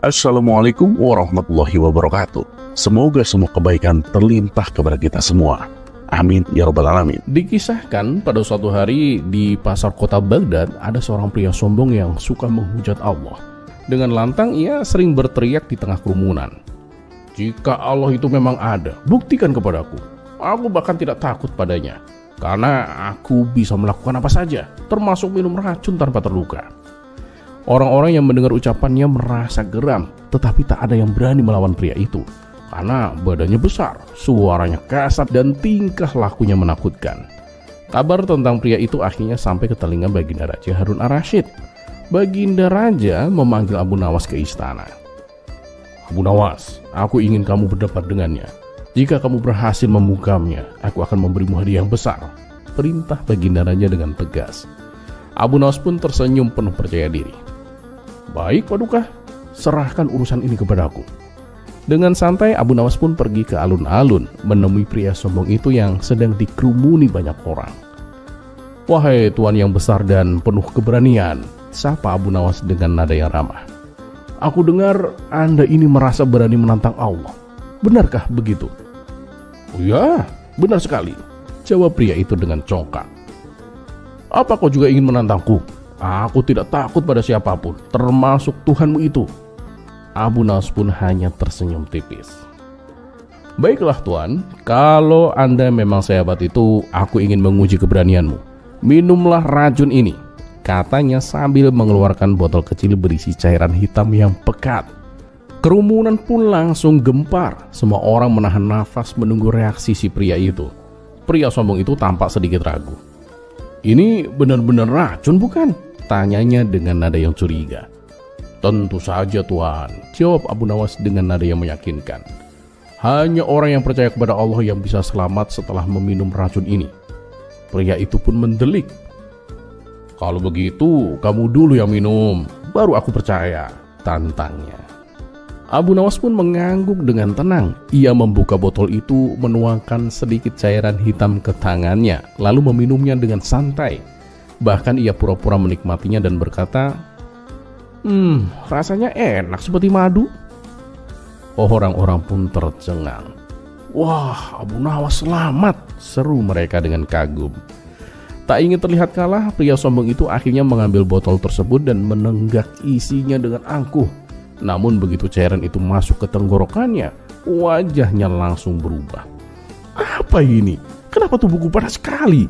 Assalamualaikum warahmatullahi wabarakatuh. Semoga semua kebaikan terlimpah kepada kita semua. Amin ya rabbal alamin. Dikisahkan pada suatu hari di pasar kota Baghdad ada seorang pria sombong yang suka menghujat Allah. Dengan lantang ia sering berteriak di tengah kerumunan, "Jika Allah itu memang ada, buktikan kepadaku. Aku bahkan tidak takut padanya, karena aku bisa melakukan apa saja, termasuk minum racun tanpa terluka." Orang-orang yang mendengar ucapannya merasa geram, tetapi tak ada yang berani melawan pria itu. Karena badannya besar, suaranya kasar, dan tingkah lakunya menakutkan. Kabar tentang pria itu akhirnya sampai ke telinga Baginda Raja Harun ar-Rasyid. Baginda Raja memanggil Abu Nawas ke istana. "Abu Nawas, aku ingin kamu berdebat dengannya. Jika kamu berhasil membungkamnya, aku akan memberimu hadiah yang besar," perintah Baginda Raja dengan tegas. Abu Nawas pun tersenyum penuh percaya diri. "Baik Paduka, serahkan urusan ini kepadaku." Dengan santai Abu Nawas pun pergi ke alun-alun menemui pria sombong itu yang sedang dikerumuni banyak orang. "Wahai tuan yang besar dan penuh keberanian," sapa Abu Nawas dengan nada yang ramah. "Aku dengar Anda ini merasa berani menantang Allah. Benarkah begitu?" "Oh ya, benar sekali," jawab pria itu dengan congkak. "Apa kau juga ingin menantangku? Aku tidak takut pada siapapun, termasuk Tuhanmu itu." Abu Nawas pun hanya tersenyum tipis. "Baiklah tuan, kalau Anda memang sahabat itu, aku ingin menguji keberanianmu. Minumlah racun ini," katanya sambil mengeluarkan botol kecil berisi cairan hitam yang pekat. Kerumunan pun langsung gempar. Semua orang menahan nafas menunggu reaksi si pria itu. Pria sombong itu tampak sedikit ragu. "Ini benar-benar racun bukan?" tanyanya dengan nada yang curiga. "Tentu saja tuan," jawab Abu Nawas dengan nada yang meyakinkan. "Hanya orang yang percaya kepada Allah yang bisa selamat setelah meminum racun ini." Pria itu pun mendelik. "Kalau begitu kamu dulu yang minum, baru aku percaya," tantangnya. Abu Nawas pun mengangguk dengan tenang. Ia membuka botol itu, menuangkan sedikit cairan hitam ke tangannya, lalu meminumnya dengan santai. Bahkan ia pura-pura menikmatinya dan berkata, rasanya enak seperti madu." Orang-orang pun tercengang. "Wah, Abu Nawas selamat," seru mereka dengan kagum. Tak ingin terlihat kalah, pria sombong itu akhirnya mengambil botol tersebut dan menenggak isinya dengan angkuh. Namun begitu cairan itu masuk ke tenggorokannya, wajahnya langsung berubah. "Apa ini? Kenapa tubuhku panas sekali?"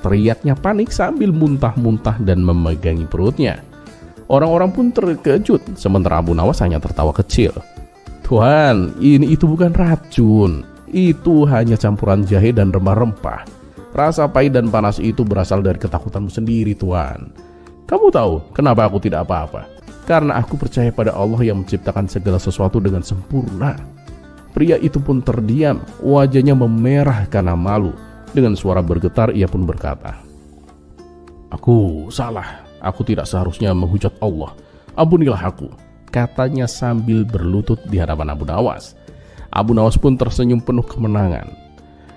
teriaknya panik sambil muntah-muntah dan memegangi perutnya. Orang-orang pun terkejut, sementara Abu Nawas hanya tertawa kecil. "Tuhan, itu bukan racun. Itu hanya campuran jahe dan rempah-rempah. Rasa pahit dan panas itu berasal dari ketakutanmu sendiri, Tuhan. Kamu tahu kenapa aku tidak apa-apa? Karena aku percaya pada Allah yang menciptakan segala sesuatu dengan sempurna." Pria itu pun terdiam, wajahnya memerah karena malu. Dengan suara bergetar ia pun berkata, "Aku salah, aku tidak seharusnya menghujat Allah. Ampunilah aku," katanya sambil berlutut di hadapan Abu Nawas. Abu Nawas pun tersenyum penuh kemenangan.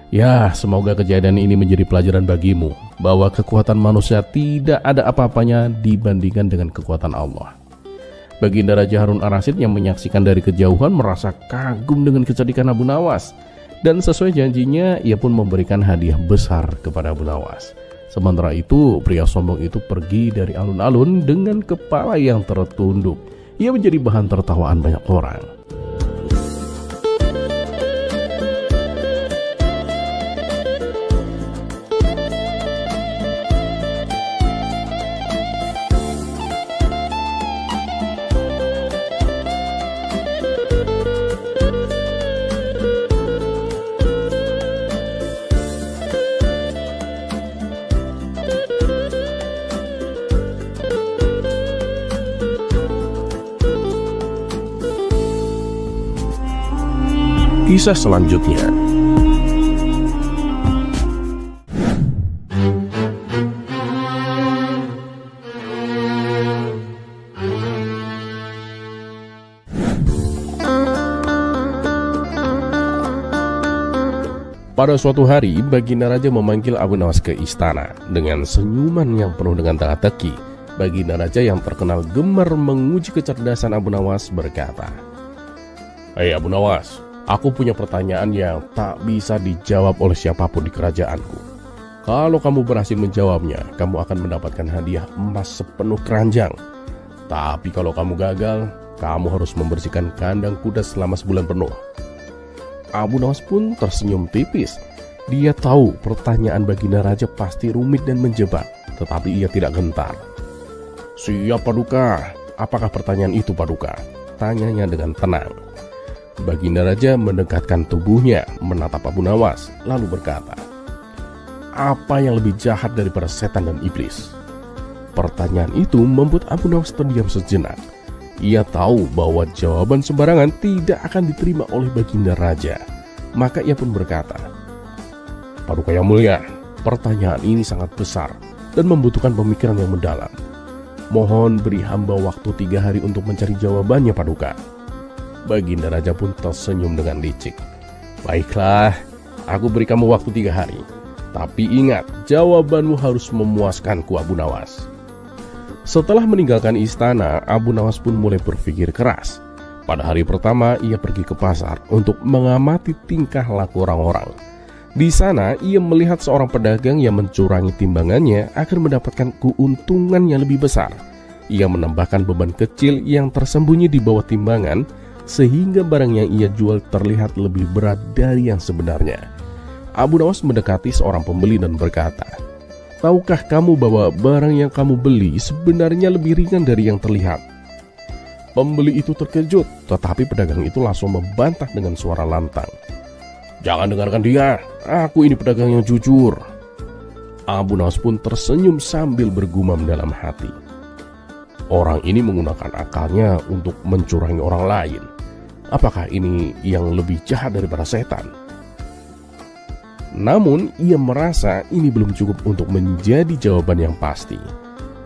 "Ya, semoga kejadian ini menjadi pelajaran bagimu, bahwa kekuatan manusia tidak ada apa-apanya dibandingkan dengan kekuatan Allah." Baginda Raja Harun ar-Rasyid yang menyaksikan dari kejauhan merasa kagum dengan kecerdikan Abu Nawas. Dan sesuai janjinya, ia pun memberikan hadiah besar kepada Abu Nawas. Sementara itu, pria sombong itu pergi dari alun-alun dengan kepala yang tertunduk. Ia menjadi bahan tertawaan banyak orang. Kisah selanjutnya. Pada suatu hari, Baginda Raja memanggil Abu Nawas ke istana. Dengan senyuman yang penuh dengan teka-teki, Baginda Raja yang terkenal gemar menguji kecerdasan Abu Nawas berkata, "Hei Abu Nawas, aku punya pertanyaan yang tak bisa dijawab oleh siapapun di kerajaanku. Kalau kamu berhasil menjawabnya, kamu akan mendapatkan hadiah emas sepenuh keranjang. Tapi kalau kamu gagal, kamu harus membersihkan kandang kuda selama sebulan penuh." Abu Nawas pun tersenyum tipis. Dia tahu pertanyaan Baginda Raja pasti rumit dan menjebak, tetapi ia tidak gentar. "Siap Paduka, apakah pertanyaan itu Paduka?" tanyanya dengan tenang. Baginda Raja mendekatkan tubuhnya, menatap Abu Nawas, lalu berkata, "Apa yang lebih jahat daripada setan dan iblis?" Pertanyaan itu membuat Abu Nawas terdiam sejenak. Ia tahu bahwa jawaban sembarangan tidak akan diterima oleh Baginda Raja. Maka ia pun berkata, "Paduka yang mulia, pertanyaan ini sangat besar dan membutuhkan pemikiran yang mendalam. Mohon beri hamba waktu 3 hari untuk mencari jawabannya Paduka." Baginda Raja pun tersenyum dengan licik. "Baiklah, aku beri kamu waktu 3 hari. Tapi ingat, jawabanmu harus memuaskanku Abu Nawas." Setelah meninggalkan istana, Abu Nawas pun mulai berpikir keras. Pada hari pertama, ia pergi ke pasar untuk mengamati tingkah laku orang-orang. Di sana, ia melihat seorang pedagang yang mencurangi timbangannya agar mendapatkan keuntungan yang lebih besar. Ia menambahkan beban kecil yang tersembunyi di bawah timbangan, sehingga barang yang ia jual terlihat lebih berat dari yang sebenarnya. Abu Nawas mendekati seorang pembeli dan berkata, "Tahukah kamu bahwa barang yang kamu beli sebenarnya lebih ringan dari yang terlihat?" Pembeli itu terkejut, tetapi pedagang itu langsung membantah dengan suara lantang, "Jangan dengarkan dia, aku ini pedagang yang jujur." Abu Nawas pun tersenyum sambil bergumam dalam hati, "Orang ini menggunakan akalnya untuk mencurangi orang lain. Apakah ini yang lebih jahat daripada setan?" Namun ia merasa ini belum cukup untuk menjadi jawaban yang pasti.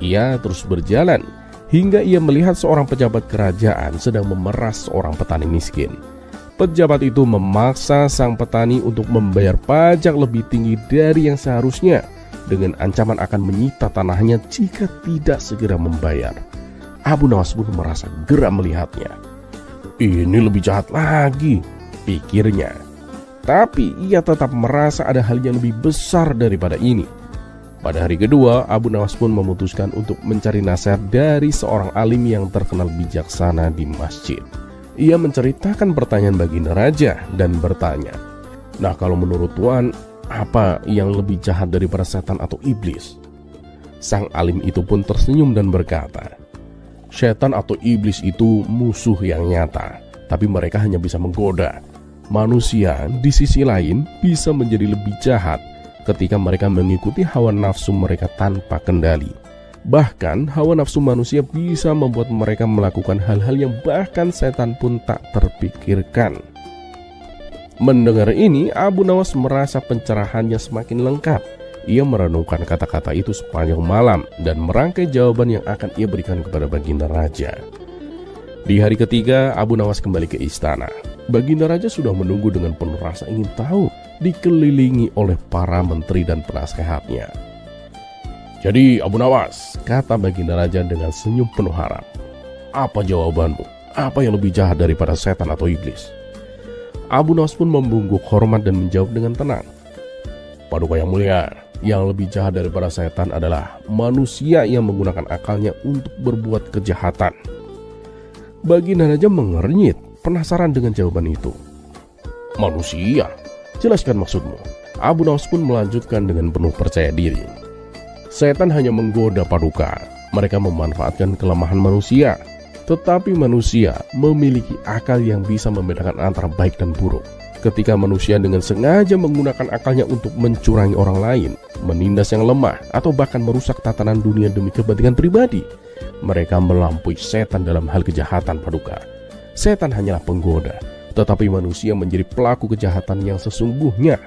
Ia terus berjalan hingga ia melihat seorang pejabat kerajaan sedang memeras seorang petani miskin. Pejabat itu memaksa sang petani untuk membayar pajak lebih tinggi dari yang seharusnya, dengan ancaman akan menyita tanahnya jika tidak segera membayar. Abu Nawas pun merasa geram melihatnya. "Ini lebih jahat lagi," pikirnya. Tapi ia tetap merasa ada hal yang lebih besar daripada ini. Pada hari kedua, Abu Nawas pun memutuskan untuk mencari nasihat dari seorang alim yang terkenal bijaksana di masjid. Ia menceritakan pertanyaan Baginda Raja dan bertanya, "Nah, kalau menurut Tuan, apa yang lebih jahat daripada setan atau iblis?" Sang alim itu pun tersenyum dan berkata, "Setan atau iblis itu musuh yang nyata, tapi mereka hanya bisa menggoda. Manusia di sisi lain bisa menjadi lebih jahat ketika mereka mengikuti hawa nafsu mereka tanpa kendali. Bahkan hawa nafsu manusia bisa membuat mereka melakukan hal-hal yang bahkan setan pun tak terpikirkan." Mendengar ini, Abu Nawas merasa pencerahannya semakin lengkap. Ia merenungkan kata-kata itu sepanjang malam dan merangkai jawaban yang akan ia berikan kepada Baginda Raja. Di hari ketiga, Abu Nawas kembali ke istana. Baginda Raja sudah menunggu dengan penuh rasa ingin tahu, dikelilingi oleh para menteri dan penasehatnya. "Jadi Abu Nawas," kata Baginda Raja dengan senyum penuh harap, "apa jawabanmu? Apa yang lebih jahat daripada setan atau iblis?" Abu Nawas pun membungkuk hormat dan menjawab dengan tenang, "Paduka yang mulia, yang lebih jahat daripada setan adalah manusia yang menggunakan akalnya untuk berbuat kejahatan." Baginda Raja mengernyit, penasaran dengan jawaban itu. "Manusia? Jelaskan maksudmu." Abu Nawas pun melanjutkan dengan penuh percaya diri, "Setan hanya menggoda Paduka. Mereka memanfaatkan kelemahan manusia. Tetapi manusia memiliki akal yang bisa membedakan antara baik dan buruk. Ketika manusia dengan sengaja menggunakan akalnya untuk mencurangi orang lain, menindas yang lemah, atau bahkan merusak tatanan dunia demi kepentingan pribadi, mereka melampaui setan dalam hal kejahatan Paduka. Setan hanyalah penggoda, tetapi manusia menjadi pelaku kejahatan yang sesungguhnya."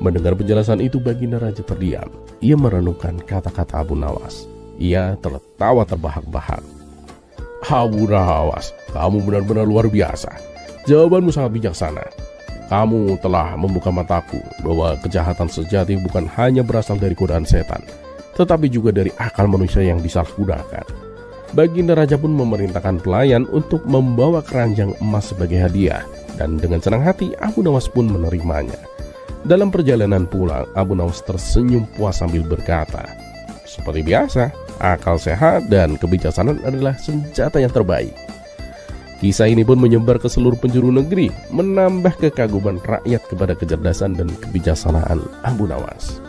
Mendengar penjelasan itu, Baginda Raja terdiam. Ia merenungkan kata-kata Abu Nawas. Ia tertawa terbahak-bahak. "Abu Nawas, kamu benar-benar luar biasa. Jawabanmu sangat bijaksana. Kamu telah membuka mataku bahwa kejahatan sejati bukan hanya berasal dari godaan setan, tetapi juga dari akal manusia yang disalahgunakan. Baginda Raja pun memerintahkan pelayan untuk membawa keranjang emas sebagai hadiah, dan dengan senang hati Abu Nawas pun menerimanya. Dalam perjalanan pulang, Abu Nawas tersenyum puas sambil berkata, "Seperti biasa, akal sehat dan kebijaksanaan adalah senjata yang terbaik." Kisah ini pun menyebar ke seluruh penjuru negeri, menambah kekaguman rakyat kepada kecerdasan dan kebijaksanaan Abu Nawas.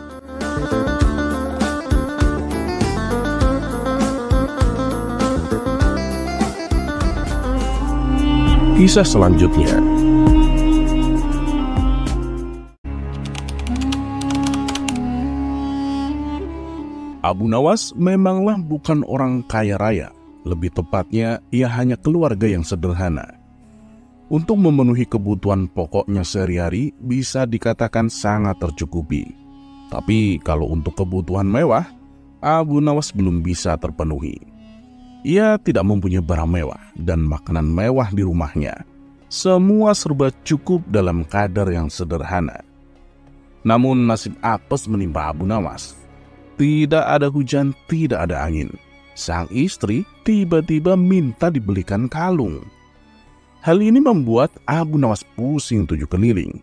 Kisah selanjutnya. Abu Nawas memanglah bukan orang kaya raya. Lebih tepatnya, ia hanya keluarga yang sederhana. Untuk memenuhi kebutuhan pokoknya sehari-hari bisa dikatakan sangat tercukupi. Tapi kalau untuk kebutuhan mewah, Abu Nawas belum bisa terpenuhi. Ia tidak mempunyai barang mewah dan makanan mewah di rumahnya. Semua serba cukup dalam kadar yang sederhana. Namun nasib apes menimpa Abu Nawas. Tidak ada hujan, tidak ada angin. Sang istri tiba-tiba minta dibelikan kalung. Hal ini membuat Abu Nawas pusing 7 keliling.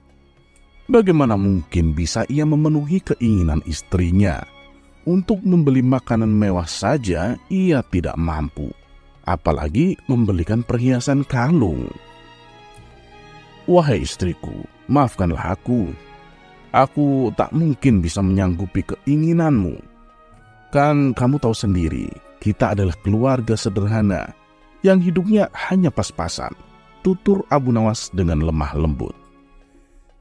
Bagaimana mungkin bisa ia memenuhi keinginan istrinya? Untuk membeli makanan mewah saja ia tidak mampu, apalagi membelikan perhiasan kalung. "Wahai istriku, maafkanlah aku. Aku tak mungkin bisa menyanggupi keinginanmu. Kan kamu tahu sendiri, kita adalah keluarga sederhana yang hidupnya hanya pas-pasan," tutur Abu Nawas dengan lemah lembut.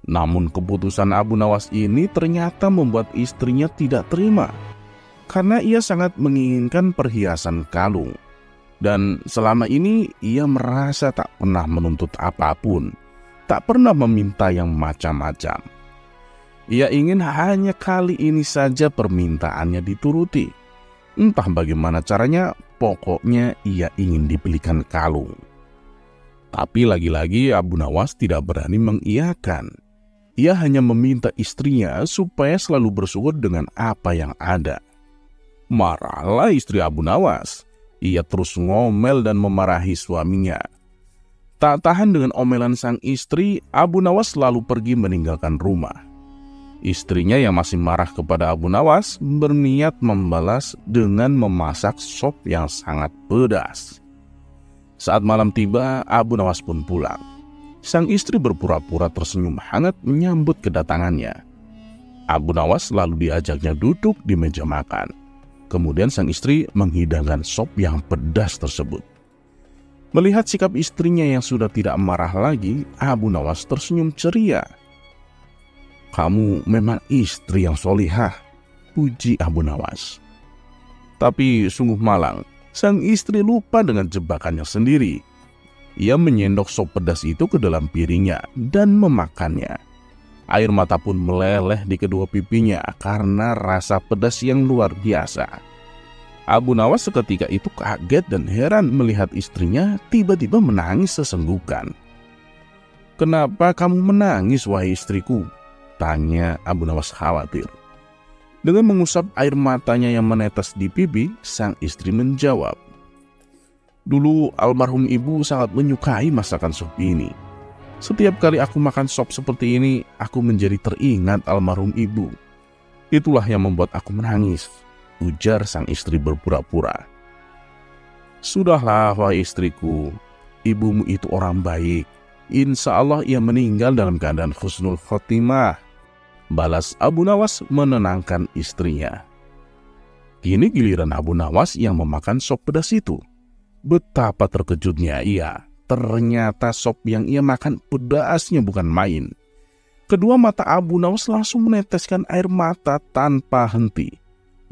Namun keputusan Abu Nawas ini ternyata membuat istrinya tidak terima, karena ia sangat menginginkan perhiasan kalung. Dan selama ini ia merasa tak pernah menuntut apapun, tak pernah meminta yang macam-macam. Ia ingin hanya kali ini saja permintaannya dituruti. Entah bagaimana caranya, pokoknya ia ingin dibelikan kalung. Tapi lagi-lagi Abu Nawas tidak berani mengiyakan. Ia hanya meminta istrinya supaya selalu bersyukur dengan apa yang ada. Marahlah istri Abu Nawas. Ia terus ngomel dan memarahi suaminya. Tak tahan dengan omelan sang istri, Abu Nawas lalu pergi meninggalkan rumah. Istrinya yang masih marah kepada Abu Nawas berniat membalas dengan memasak sop yang sangat pedas. Saat malam tiba, Abu Nawas pun pulang. Sang istri berpura-pura tersenyum hangat menyambut kedatangannya. Abu Nawas lalu diajaknya duduk di meja makan. Kemudian sang istri menghidangkan sop yang pedas tersebut. Melihat sikap istrinya yang sudah tidak marah lagi, Abu Nawas tersenyum ceria. "Kamu memang istri yang solihah," puji Abu Nawas. Tapi sungguh malang, sang istri lupa dengan jebakannya sendiri. Ia menyendok sop pedas itu ke dalam piringnya dan memakannya. Air mata pun meleleh di kedua pipinya karena rasa pedas yang luar biasa. Abu Nawas seketika itu kaget dan heran melihat istrinya tiba-tiba menangis sesenggukan. "Kenapa kamu menangis, wahai istriku?" tanya Abu Nawas khawatir. Dengan mengusap air matanya yang menetes di pipi, sang istri menjawab, "Dulu almarhum ibu sangat menyukai masakan sop ini. Setiap kali aku makan sop seperti ini, aku menjadi teringat almarhum ibu. Itulah yang membuat aku menangis," ujar sang istri berpura-pura. "Sudahlah, wahai istriku, ibumu itu orang baik. Insya Allah ia meninggal dalam keadaan husnul khotimah," balas Abu Nawas menenangkan istrinya. Kini giliran Abu Nawas yang memakan sop pedas itu. Betapa terkejutnya ia. Ternyata sop yang ia makan pedasnya bukan main. Kedua mata Abu Nawas langsung meneteskan air mata tanpa henti.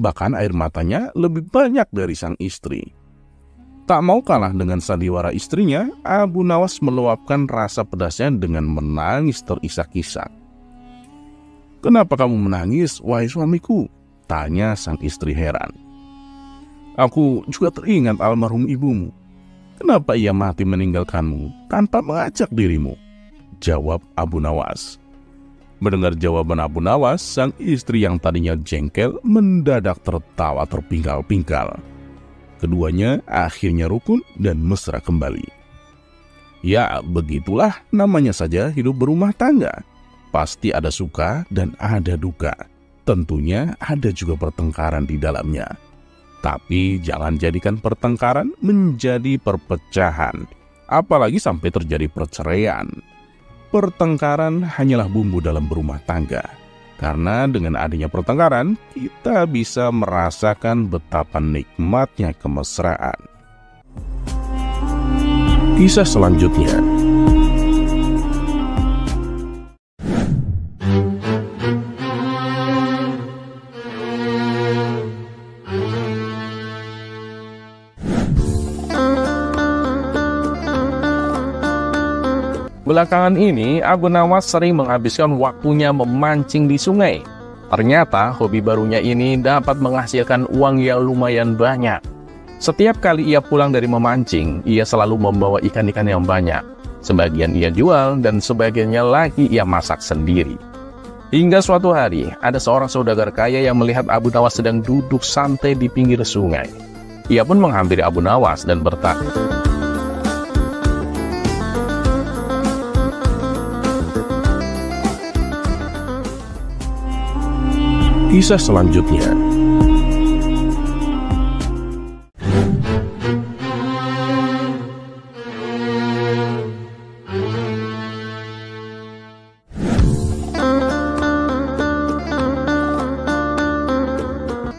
Bahkan air matanya lebih banyak dari sang istri. Tak mau kalah dengan sandiwara istrinya, Abu Nawas meluapkan rasa pedasnya dengan menangis terisak-isak. "Kenapa kamu menangis, wahai suamiku?" tanya sang istri heran. "Aku juga teringat almarhum ibumu. Kenapa ia mati meninggalkanmu tanpa mengajak dirimu?" jawab Abu Nawas. Mendengar jawaban Abu Nawas, sang istri yang tadinya jengkel mendadak tertawa terpingkal-pingkal. Keduanya akhirnya rukun dan mesra kembali. Ya, begitulah namanya saja hidup berumah tangga. Pasti ada suka dan ada duka. Tentunya ada juga pertengkaran di dalamnya. Tapi jangan jadikan pertengkaran menjadi perpecahan, apalagi sampai terjadi perceraian. Pertengkaran hanyalah bumbu dalam berumah tangga. Karena dengan adanya pertengkaran, kita bisa merasakan betapa nikmatnya kemesraan. Kisah selanjutnya. Belakangan ini, Abu Nawas sering menghabiskan waktunya memancing di sungai. Ternyata, hobi barunya ini dapat menghasilkan uang yang lumayan banyak. Setiap kali ia pulang dari memancing, ia selalu membawa ikan-ikan yang banyak. Sebagian ia jual, dan sebagiannya lagi ia masak sendiri. Hingga suatu hari, ada seorang saudagar kaya yang melihat Abu Nawas sedang duduk santai di pinggir sungai. Ia pun menghampiri Abu Nawas dan bertanya, Kisah selanjutnya.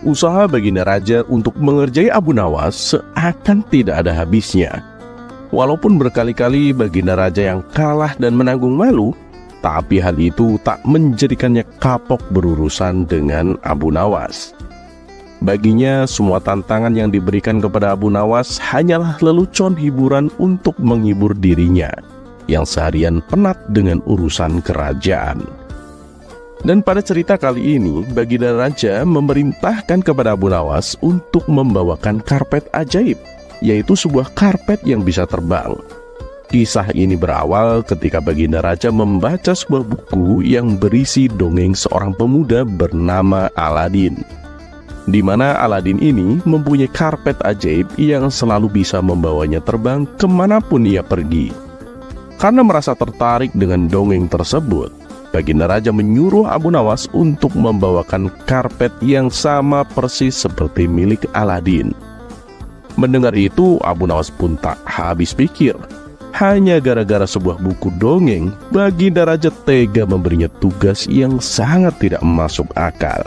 Usaha baginda raja untuk mengerjai Abu Nawas seakan tidak ada habisnya. Walaupun berkali-kali baginda raja yang kalah dan menanggung malu, tapi hal itu tak menjadikannya kapok berurusan dengan Abu Nawas. Baginya, semua tantangan yang diberikan kepada Abu Nawas hanyalah lelucon hiburan untuk menghibur dirinya, yang seharian penat dengan urusan kerajaan. Dan pada cerita kali ini, baginda raja memerintahkan kepada Abu Nawas untuk membawakan karpet ajaib, yaitu sebuah karpet yang bisa terbang. Kisah ini berawal ketika baginda raja membaca sebuah buku yang berisi dongeng seorang pemuda bernama Aladin, di mana Aladin ini mempunyai karpet ajaib yang selalu bisa membawanya terbang kemanapun ia pergi. Karena merasa tertarik dengan dongeng tersebut, baginda raja menyuruh Abu Nawas untuk membawakan karpet yang sama persis seperti milik Aladin. Mendengar itu, Abu Nawas pun tak habis pikir. Hanya gara-gara sebuah buku dongeng, baginda raja tega memberinya tugas yang sangat tidak masuk akal.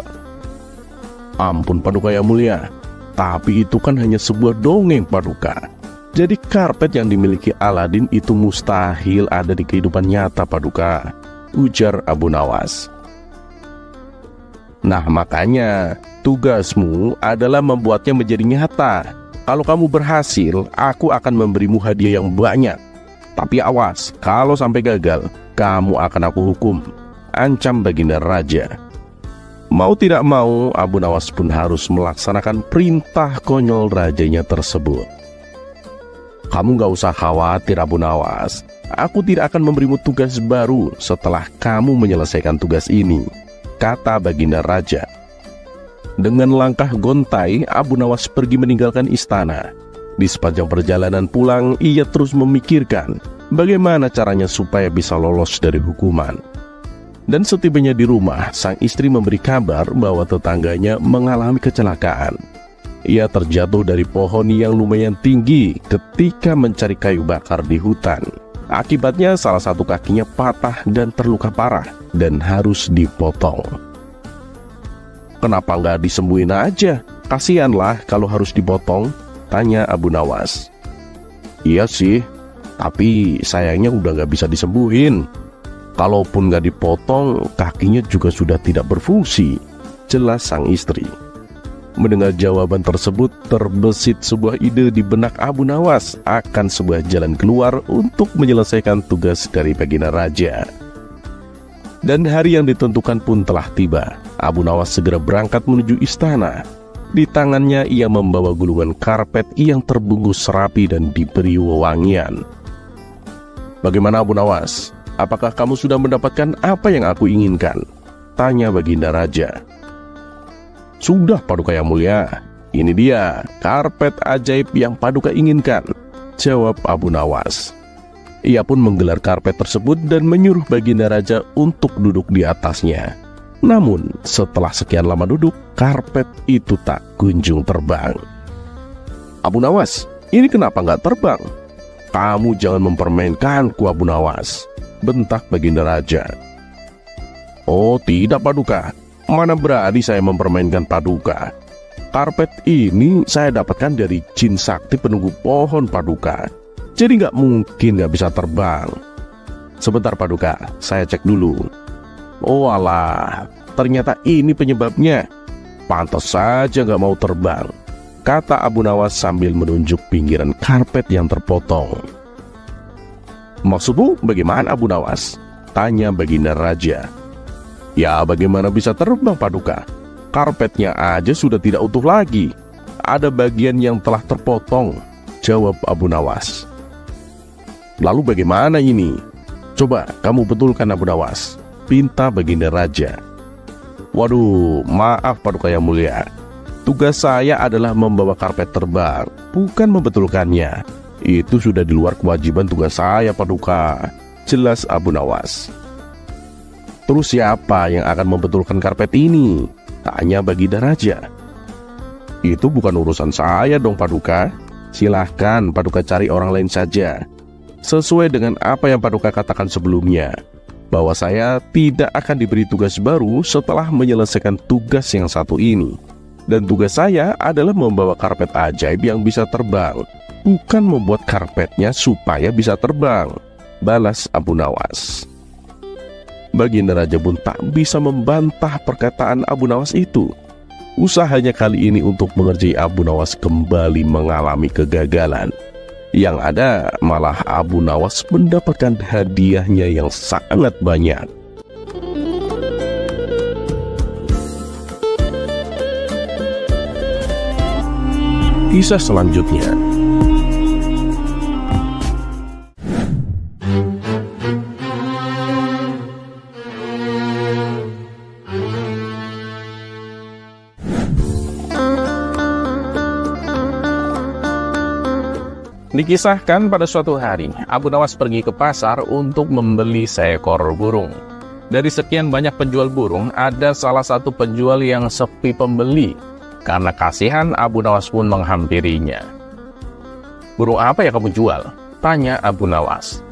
Ampun Paduka yang mulia, tapi itu kan hanya sebuah dongeng Paduka. Jadi karpet yang dimiliki Aladin itu mustahil ada di kehidupan nyata Paduka, ujar Abu Nawas. Nah makanya, tugasmu adalah membuatnya menjadi nyata. Kalau kamu berhasil, aku akan memberimu hadiah yang banyak. Tapi awas, kalau sampai gagal, kamu akan aku hukum, ancam baginda raja. Mau tidak mau, Abu Nawas pun harus melaksanakan perintah konyol rajanya tersebut. Kamu gak usah khawatir Abu Nawas, aku tidak akan memberimu tugas baru setelah kamu menyelesaikan tugas ini, kata baginda raja. Dengan langkah gontai, Abu Nawas pergi meninggalkan istana. Di sepanjang perjalanan pulang, ia terus memikirkan bagaimana caranya supaya bisa lolos dari hukuman. Dan setibanya di rumah, sang istri memberi kabar bahwa tetangganya mengalami kecelakaan. Ia terjatuh dari pohon yang lumayan tinggi ketika mencari kayu bakar di hutan. Akibatnya salah satu kakinya patah dan terluka parah dan harus dipotong. Kenapa nggak disembuhin aja? Kasianlah kalau harus dipotong, tanya Abu Nawas. Iya sih, tapi sayangnya udah nggak bisa disembuhin. Kalaupun nggak dipotong, kakinya juga sudah tidak berfungsi, jelas sang istri. Mendengar jawaban tersebut, terbesit sebuah ide di benak Abu Nawas akan sebuah jalan keluar untuk menyelesaikan tugas dari baginda raja. Dan hari yang ditentukan pun telah tiba. Abu Nawas segera berangkat menuju istana. Di tangannya ia membawa gulungan karpet yang terbungkus rapi dan diberi wewangian. Bagaimana Abu Nawas? apakah kamu sudah mendapatkan apa yang aku inginkan? Tanya Baginda Raja. Sudah Paduka yang mulia, ini dia karpet ajaib yang Paduka inginkan, jawab Abu Nawas. Ia pun menggelar karpet tersebut dan menyuruh Baginda Raja untuk duduk di atasnya. Namun setelah sekian lama duduk, karpet itu tak kunjung terbang. Abu Nawas, ini kenapa nggak terbang? Kamu jangan mempermainkanku Abu Nawas, bentak Baginda Raja. Oh tidak Paduka, mana berani saya mempermainkan Paduka. Karpet ini saya dapatkan dari jin sakti penunggu pohon Paduka, jadi nggak mungkin nggak bisa terbang. Sebentar Paduka, saya cek dulu. Oh alah, ternyata ini penyebabnya. Pantas saja nggak mau terbang, kata Abu Nawas sambil menunjuk pinggiran karpet yang terpotong. Maksudmu bagaimana Abu Nawas? Tanya Baginda Raja. Ya bagaimana bisa terbang Paduka? Karpetnya aja sudah tidak utuh lagi. Ada bagian yang telah terpotong, jawab Abu Nawas. Lalu bagaimana ini? Coba kamu betulkan Abu Nawas, pinta Baginda Raja. Waduh, maaf Paduka yang mulia. Tugas saya adalah membawa karpet terbang, bukan membetulkannya. Itu sudah di luar kewajiban tugas saya Paduka, jelas Abu Nawas. Terus siapa yang akan membetulkan karpet ini? Tanya Baginda Raja. Itu bukan urusan saya dong Paduka. Silahkan Paduka cari orang lain saja. Sesuai dengan apa yang Paduka katakan sebelumnya, bahwa saya tidak akan diberi tugas baru setelah menyelesaikan tugas yang satu ini. Dan tugas saya adalah membawa karpet ajaib yang bisa terbang, bukan membuat karpetnya supaya bisa terbang, balas Abu Nawas. Baginda Raja pun tak bisa membantah perkataan Abu Nawas itu. Usahanya kali ini untuk mengerjai Abu Nawas kembali mengalami kegagalan. Yang ada malah Abu Nawas mendapatkan hadiahnya yang sangat banyak. Kisah selanjutnya. Dikisahkan pada suatu hari, Abu Nawas pergi ke pasar untuk membeli seekor burung. Dari sekian banyak penjual burung, ada salah satu penjual yang sepi pembeli. Karena kasihan, Abu Nawas pun menghampirinya. "Burung apa yang kamu jual?" tanya Abu Nawas.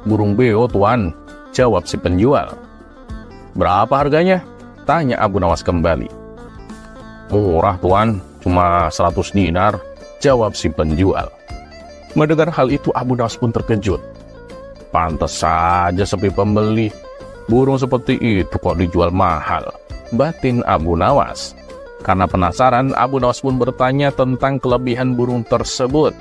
"Burung beo, Tuan," jawab si penjual. "Berapa harganya?" tanya Abu Nawas kembali. "Murah, Tuan, cuma 100 dinar," jawab si penjual. Mendengar hal itu, Abu Nawas pun terkejut. Pantas saja sepi pembeli. Burung seperti itu kok dijual mahal, batin Abu Nawas. Karena penasaran, Abu Nawas pun bertanya tentang kelebihan burung tersebut.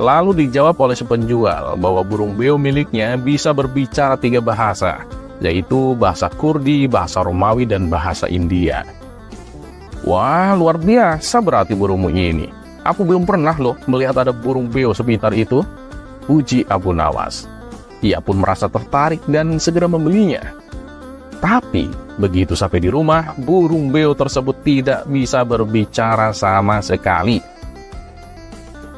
Lalu dijawab oleh si penjual bahwa burung beo miliknya bisa berbicara 3 bahasa, yaitu bahasa Kurdi, bahasa Romawi, dan bahasa India. "Wah, luar biasa berarti burungmu ini. Aku belum pernah loh melihat ada burung beo sepintar itu," puji Abu Nawas. Ia pun merasa tertarik dan segera membelinya. Tapi begitu sampai di rumah, burung beo tersebut tidak bisa berbicara sama sekali.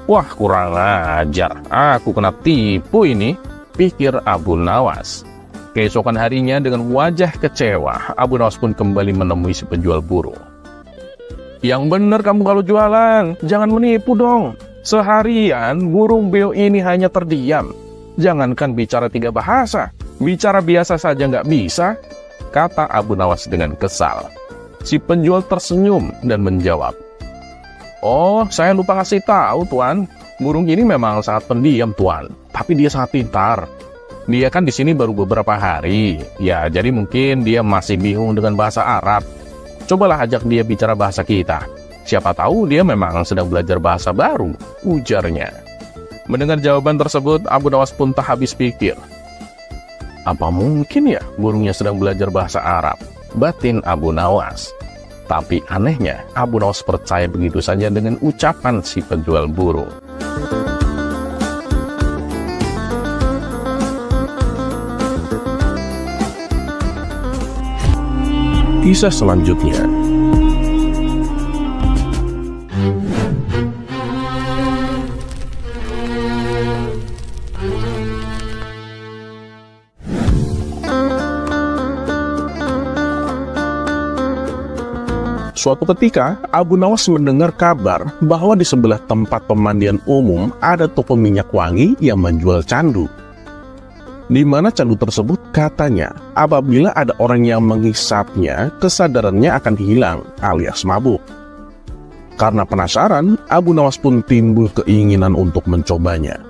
"Wah, kurang ajar, aku kena tipu ini," pikir Abu Nawas. Keesokan harinya dengan wajah kecewa, Abu Nawas pun kembali menemui si penjual burung. "Yang benar kamu kalau jualan, jangan menipu dong. Seharian burung beo ini hanya terdiam. Jangankan bicara 3 bahasa, bicara biasa saja nggak bisa," kata Abu Nawas dengan kesal. Si penjual tersenyum dan menjawab, "Oh, saya lupa ngasih tahu Tuan. Burung ini memang sangat pendiam Tuan, tapi dia sangat pintar. Dia kan di sini baru beberapa hari, ya jadi mungkin dia masih bingung dengan bahasa Arab. Cobalah ajak dia bicara bahasa kita. Siapa tahu dia memang sedang belajar bahasa baru," ujarnya. Mendengar jawaban tersebut, Abu Nawas pun tak habis pikir. Apa mungkin ya burungnya sedang belajar bahasa Arab, batin Abu Nawas. Tapi anehnya, Abu Nawas percaya begitu saja dengan ucapan si penjual burung. Kisah selanjutnya. Suatu ketika, Abu Nawas mendengar kabar bahwa di sebelah tempat pemandian umum ada toko minyak wangi yang menjual candu. Di mana candu tersebut katanya, apabila ada orang yang menghisapnya, kesadarannya akan hilang alias mabuk. Karena penasaran, Abu Nawas pun timbul keinginan untuk mencobanya.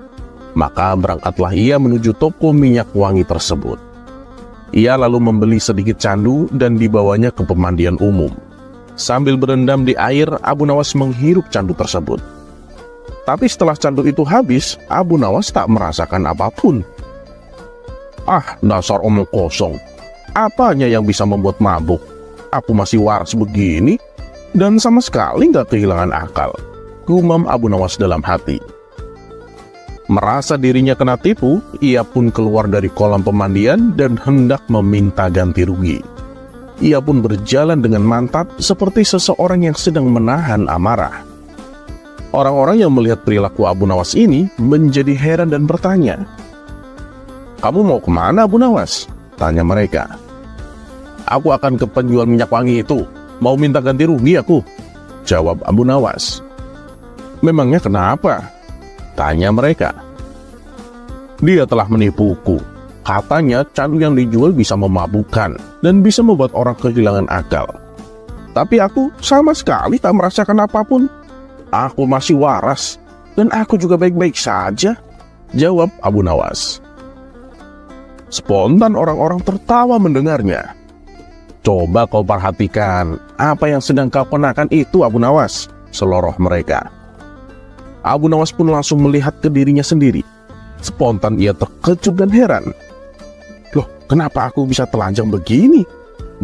Maka berangkatlah ia menuju toko minyak wangi tersebut. Ia lalu membeli sedikit candu dan dibawanya ke pemandian umum. Sambil berendam di air, Abu Nawas menghirup candu tersebut. Tapi setelah candu itu habis, Abu Nawas tak merasakan apapun. Ah, dasar omong kosong. Apanya yang bisa membuat mabuk? Aku masih waras begini, dan sama sekali nggak kehilangan akal, gumam Abu Nawas dalam hati. Merasa dirinya kena tipu, ia pun keluar dari kolam pemandian dan hendak meminta ganti rugi. Ia pun berjalan dengan mantap seperti seseorang yang sedang menahan amarah. Orang-orang yang melihat perilaku Abu Nawas ini menjadi heran dan bertanya, "Kamu mau kemana, Abu Nawas?" tanya mereka. "Aku akan ke penjual minyak wangi itu, mau minta ganti rugi aku," jawab Abu Nawas. "Memangnya kenapa?" tanya mereka. "Dia telah menipuku. Katanya candu yang dijual bisa memabukkan dan bisa membuat orang kehilangan akal. Tapi aku sama sekali tak merasakan apapun. Aku masih waras dan aku juga baik-baik saja," jawab Abu Nawas. Spontan orang-orang tertawa mendengarnya. "Coba kau perhatikan apa yang sedang kau kenakan itu, Abu Nawas," seloroh mereka. Abu Nawas pun langsung melihat ke dirinya sendiri. Spontan ia terkejut dan heran. "Loh, kenapa aku bisa telanjang begini?"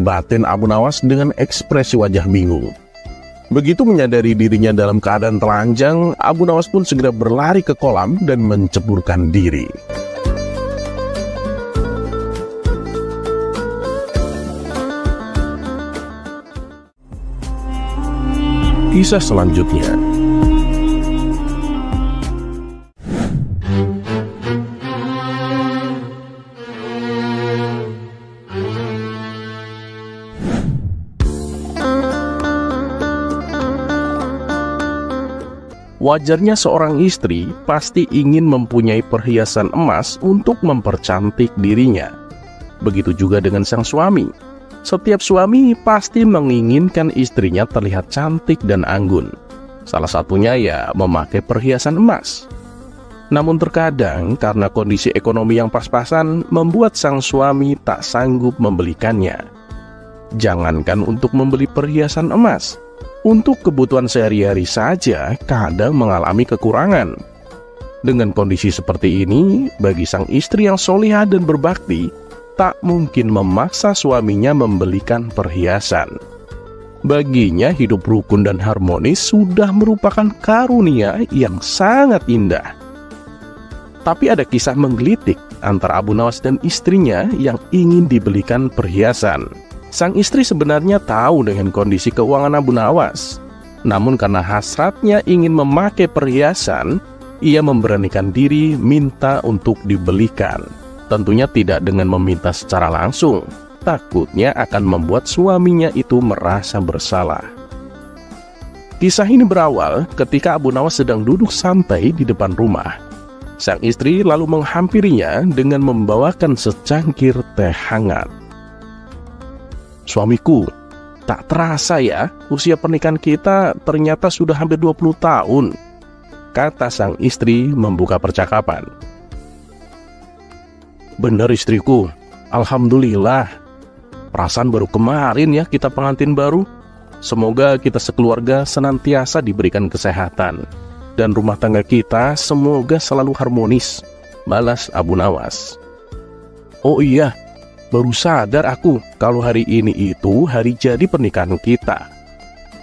batin Abu Nawas dengan ekspresi wajah bingung. Begitu menyadari dirinya dalam keadaan telanjang, Abu Nawas pun segera berlari ke kolam dan menceburkan diri. Kisah selanjutnya. Wajarnya seorang istri pasti ingin mempunyai perhiasan emas untuk mempercantik dirinya. Begitu juga dengan sang suami. Setiap suami pasti menginginkan istrinya terlihat cantik dan anggun. Salah satunya ya memakai perhiasan emas. Namun terkadang karena kondisi ekonomi yang pas-pasan membuat sang suami tak sanggup membelikannya. Jangankan untuk membeli perhiasan emas, untuk kebutuhan sehari-hari saja kadang mengalami kekurangan. Dengan kondisi seperti ini, bagi sang istri yang solihah dan berbakti, tak mungkin memaksa suaminya membelikan perhiasan. Baginya hidup rukun dan harmonis sudah merupakan karunia yang sangat indah. Tapi ada kisah menggelitik antara Abu Nawas dan istrinya yang ingin dibelikan perhiasan. Sang istri sebenarnya tahu dengan kondisi keuangan Abu Nawas. Namun karena hasratnya ingin memakai perhiasan, ia memberanikan diri minta untuk dibelikan. Tentunya tidak dengan meminta secara langsung. Takutnya akan membuat suaminya itu merasa bersalah. Kisah ini berawal ketika Abu Nawas sedang duduk santai di depan rumah. Sang istri lalu menghampirinya dengan membawakan secangkir teh hangat. "Suamiku, tak terasa ya, usia pernikahan kita ternyata sudah hampir 20 tahun, kata sang istri membuka percakapan. "Benar istriku, alhamdulillah. Perasaan baru kemarin ya kita pengantin baru. Semoga kita sekeluarga senantiasa diberikan kesehatan, dan rumah tangga kita semoga selalu harmonis," balas Abu Nawas. "Oh iya, baru sadar aku kalau hari ini itu hari jadi pernikahan kita.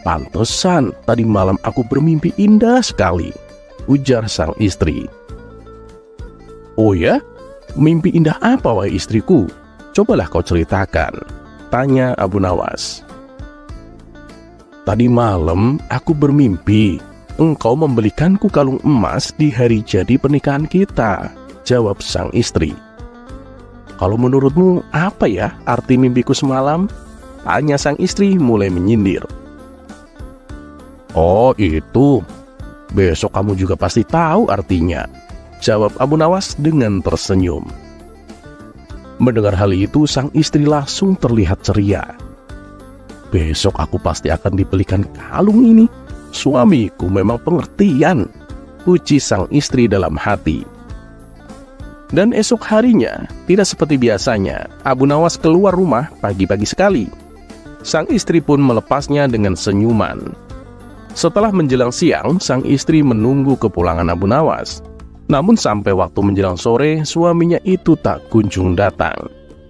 Pantesan tadi malam aku bermimpi indah sekali," ujar sang istri. "Oh ya? Mimpi indah apa wahai istriku? Cobalah kau ceritakan," Tanya Abu Nawas. Tadi malam aku bermimpi engkau membelikanku kalung emas di hari jadi pernikahan kita, jawab sang istri. Kalau menurutmu apa ya arti mimpiku semalam? Tanya sang istri mulai menyindir. Oh itu, besok kamu juga pasti tahu artinya, jawab Abu Nawas dengan tersenyum. Mendengar hal itu sang istri langsung terlihat ceria. Besok aku pasti akan dibelikan kalung ini. Suamiku memang pengertian, puji sang istri dalam hati. Dan esok harinya, tidak seperti biasanya, Abu Nawas keluar rumah pagi-pagi sekali. Sang istri pun melepasnya dengan senyuman. Setelah menjelang siang, sang istri menunggu kepulangan Abu Nawas. Namun sampai waktu menjelang sore, suaminya itu tak kunjung datang.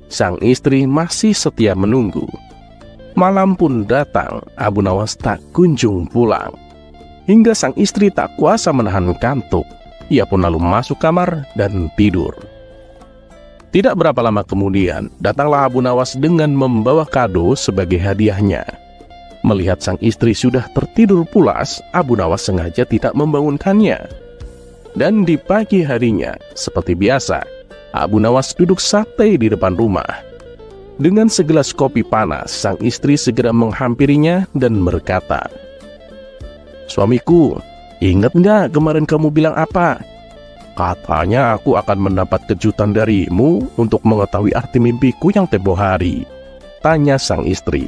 Sang istri masih setia menunggu. Malam pun datang, Abu Nawas tak kunjung pulang. Hingga sang istri tak kuasa menahan kantuk. Ia pun lalu masuk kamar dan tidur. Tidak berapa lama kemudian, datanglah Abu Nawas dengan membawa kado sebagai hadiahnya. Melihat sang istri sudah tertidur pulas, Abu Nawas sengaja tidak membangunkannya. Dan di pagi harinya, seperti biasa, Abu Nawas duduk santai di depan rumah. Dengan segelas kopi panas, sang istri segera menghampirinya dan berkata, "Suamiku, ingat nggak kemarin kamu bilang apa? Katanya aku akan mendapat kejutan darimu untuk mengetahui arti mimpiku yang tempo hari," tanya sang istri.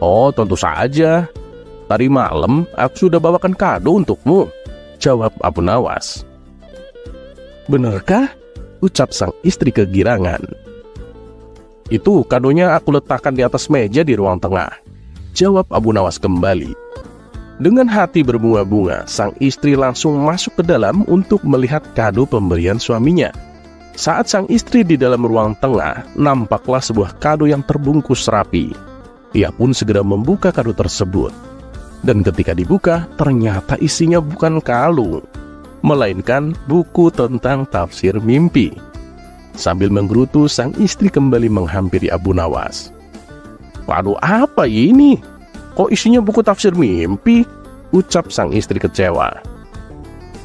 "Oh, tentu saja. Tadi malam aku sudah bawakan kado untukmu," jawab Abu Nawas. "Benarkah?" ucap sang istri kegirangan. "Itu kadonya aku letakkan di atas meja di ruang tengah," jawab Abu Nawas kembali. Dengan hati berbunga-bunga, sang istri langsung masuk ke dalam untuk melihat kado pemberian suaminya. Saat sang istri di dalam ruang tengah, nampaklah sebuah kado yang terbungkus rapi. Ia pun segera membuka kado tersebut. Dan ketika dibuka, ternyata isinya bukan kalung, melainkan buku tentang tafsir mimpi. Sambil menggerutu, sang istri kembali menghampiri Abu Nawas. "Waduh, apa ini? Kok isinya buku tafsir mimpi?" ucap sang istri kecewa.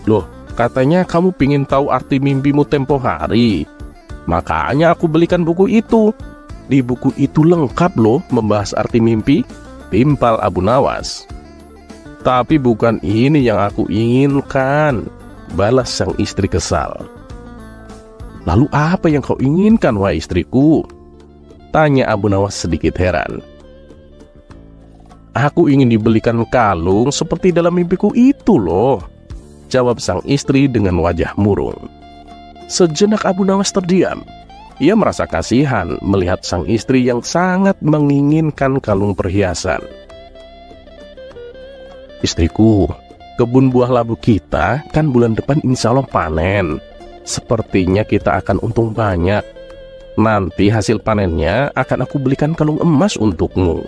"Loh, katanya kamu pingin tahu arti mimpimu tempo hari. Makanya aku belikan buku itu. Di buku itu lengkap loh membahas arti mimpi," timpal Abu Nawas. "Tapi bukan ini yang aku inginkan," balas sang istri kesal. "Lalu apa yang kau inginkan, wahai istriku?" tanya Abu Nawas sedikit heran. "Aku ingin dibelikan kalung seperti dalam mimpiku itu loh," jawab sang istri dengan wajah murung. Sejenak Abu Nawas terdiam. Ia merasa kasihan melihat sang istri yang sangat menginginkan kalung perhiasan. "Istriku, kebun buah labu kita kan bulan depan insya Allah panen. Sepertinya kita akan untung banyak. Nanti hasil panennya akan aku belikan kalung emas untukmu,"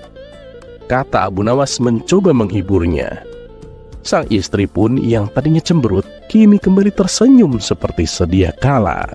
kata Abu Nawas mencoba menghiburnya. Sang istri pun yang tadinya cemberut, kini kembali tersenyum seperti sedia kala.